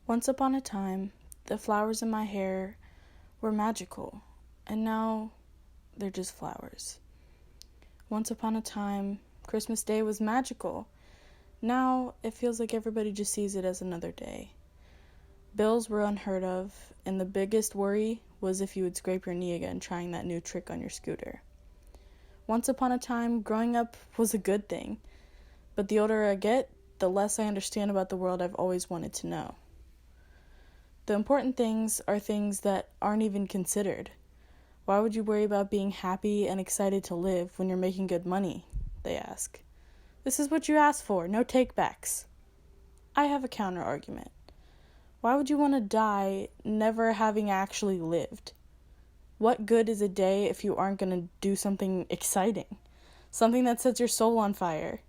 Once upon a time, the flowers in my hair were magical, and now they're just flowers. Once upon a time, Christmas Day was magical. Now it feels like everybody just sees it as another day. Bills were unheard of, and the biggest worry was if you would scrape your knee again trying that new trick on your scooter. Once upon a time, growing up was a good thing, but the older I get, the less I understand about the world I've always wanted to know. The important things are things that aren't even considered. Why would you worry about being happy and excited to live when you're making good money? They ask. This is what you asked for, no takebacks. I have a counter argument. Why would you want to die never having actually lived? What good is a day if you aren't going to do something exciting? Something that sets your soul on fire?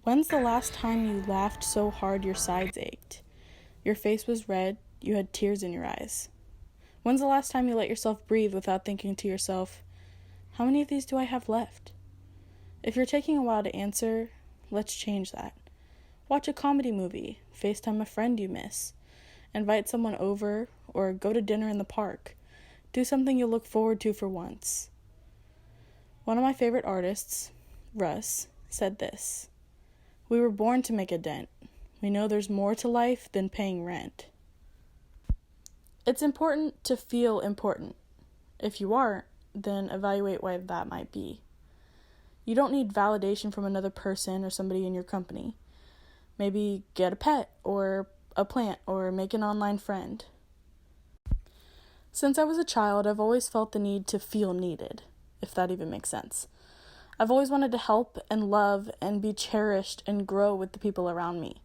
When's the last time you laughed so hard your sides ached? Your face was red, you had tears in your eyes. When's the last time you let yourself breathe without thinking to yourself, how many of these do I have left? If you're taking a while to answer, let's change that. Watch a comedy movie, FaceTime a friend you miss, invite someone over, or go to dinner in the park. Do something you'll look forward to for once. One of my favorite artists, Russ, said this: "We were born to make a dent. We know there's more to life than paying rent." It's important to feel important. If you aren't, then evaluate why that might be. You don't need validation from another person or somebody in your company. Maybe get a pet or a plant or make an online friend. Since I was a child, I've always felt the need to feel needed, if that even makes sense. I've always wanted to help and love and be cherished and grow with the people around me.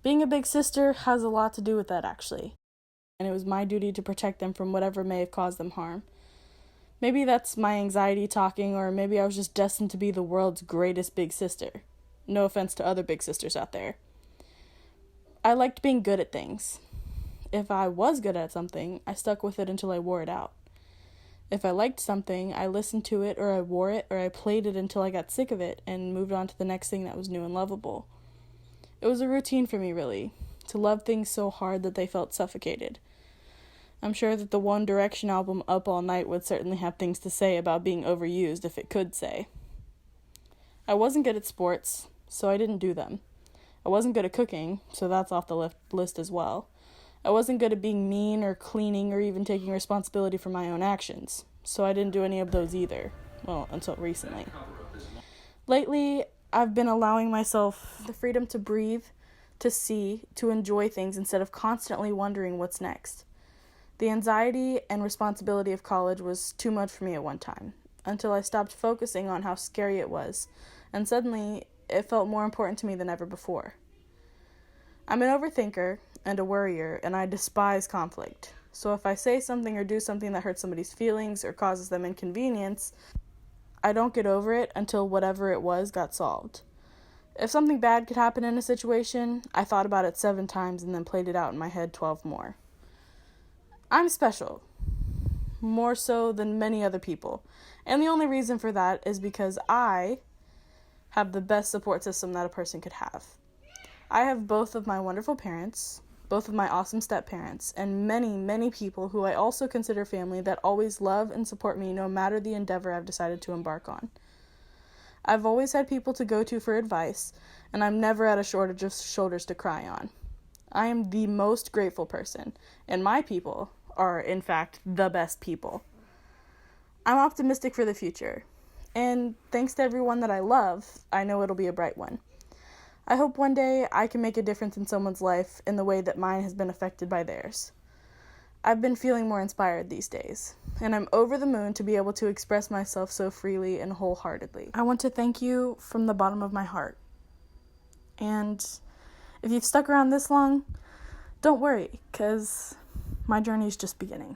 Being a big sister has a lot to do with that, actually. And it was my duty to protect them from whatever may have caused them harm. Maybe that's my anxiety talking, or maybe I was just destined to be the world's greatest big sister. No offense to other big sisters out there. I liked being good at things. If I was good at something, I stuck with it until I wore it out. If I liked something, I listened to it, or I wore it, or I played it until I got sick of it and moved on to the next thing that was new and lovable. It was a routine for me, really, to love things so hard that they felt suffocated. I'm sure that the One Direction album Up All Night would certainly have things to say about being overused if it could say. I wasn't good at sports, so I didn't do them. I wasn't good at cooking, so that's off the list as well. I wasn't good at being mean or cleaning or even taking responsibility for my own actions, so I didn't do any of those either. Well, until recently. Lately, I've been allowing myself the freedom to breathe, to see, to enjoy things instead of constantly wondering what's next. The anxiety and responsibility of college was too much for me at one time, until I stopped focusing on how scary it was, and suddenly it felt more important to me than ever before. I'm an overthinker and a worrier, and I despise conflict. So if I say something or do something that hurts somebody's feelings or causes them inconvenience, I don't get over it until whatever it was got solved. If something bad could happen in a situation, I thought about it 7 times and then played it out in my head 12 more. I'm special, more so than many other people, and the only reason for that is because I have the best support system that a person could have. I have both of my wonderful parents, both of my awesome step-parents, and many, many people who I also consider family that always love and support me no matter the endeavor I've decided to embark on. I've always had people to go to for advice, and I'm never at a shortage of shoulders to cry on. I am the most grateful person, and my people are, in fact, the best people. I'm optimistic for the future, and thanks to everyone that I love, I know it'll be a bright one. I hope one day I can make a difference in someone's life in the way that mine has been affected by theirs. I've been feeling more inspired these days, and I'm over the moon to be able to express myself so freely and wholeheartedly. I want to thank you from the bottom of my heart. And if you've stuck around this long, don't worry, because my journey is just beginning.